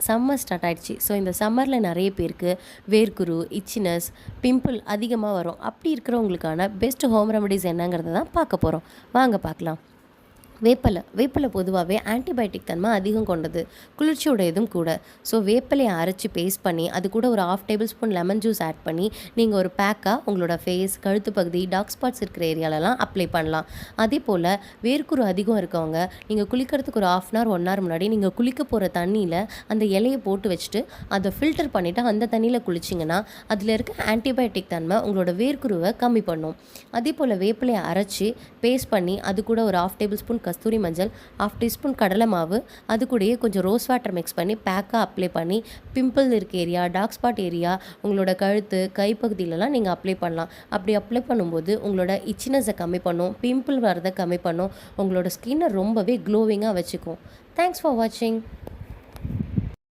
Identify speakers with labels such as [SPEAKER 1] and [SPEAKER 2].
[SPEAKER 1] Summer start ஆயிடுச்சு. So இந்த சம்மரில் நிறைய பேருக்கு வேர்க்குரு, இச்சினஸ், பிம்பிள் அதிகமாக வரும். அப்படி இருக்கிறவங்களுக்கான பெஸ்ட் ஹோம் ரெமடிஸ் என்னங்கிறத தான் பார்க்க போகிறோம். வாங்க பார்க்கலாம். வேப்பிலை பொதுவாகவே ஆன்டிபயோட்டிக் தன்மை அதிகம் கொண்டது, குளிர்ச்சியுடையதும் கூட. ஸோ வேப்பிலையை அரைச்சி பேஸ்ட் பண்ணி அது கூட ஒரு 1/2 tablespoon lemon juice add பண்ணி நீங்கள் ஒரு பேக்காக உங்களோட ஃபேஸ், கழுத்து பகுதி, டார்க் ஸ்பாட்ஸ் இருக்கிற ஏரியாலலாம் அப்ளை பண்ணலாம். அதே போல் வேர்க்குரு அதிகம் இருக்கவங்க நீங்கள் குளிக்கிறதுக்கு ஒரு 1/2 hour 1 hour முன்னாடி நீங்கள் குளிக்க போகிற தண்ணியில் அந்த இலையை போட்டு வச்சுட்டு அதை ஃபில்டர் பண்ணிவிட்டு அந்த தண்ணியில் குளிச்சிங்கன்னா அதில் இருக்க ஆன்டிபயோட்டிக் தன்மை உங்களோட வேர்க்குருவை கம்மி பண்ணும். அதே போல் வேப்பிலையை அரைச்சி பேஸ்ட் பண்ணி அது கூட ஒரு 1/2 டேபிள் ஸ்பூன் கஸ்தூரி மஞ்சள், 1/2 டீஸ்பூன் கடலை மாவு, அது கூடயே கொஞ்சம் ரோஸ் வாட்டர் மிக்ஸ் பண்ணி பேக்காக அப்ளை பண்ணி பிம்பிள் இருக்க ஏரியா, டார்க் ஸ்பாட் ஏரியா, உங்களோட கழுத்து, கைப்பகுதியிலலாம் நீங்கள் அப்ளை பண்ணலாம். அப்படி அப்ளை பண்ணும்போது உங்களோட இச்சினஸை கம்மி பண்ணும், பிம்பிள் வரதை கம்மி பண்ணும், உங்களோட ஸ்கின்னை ரொம்பவே க்ளோவிங்காக வச்சுக்கும். தேங்க்ஸ் ஃபார் வாட்சிங்.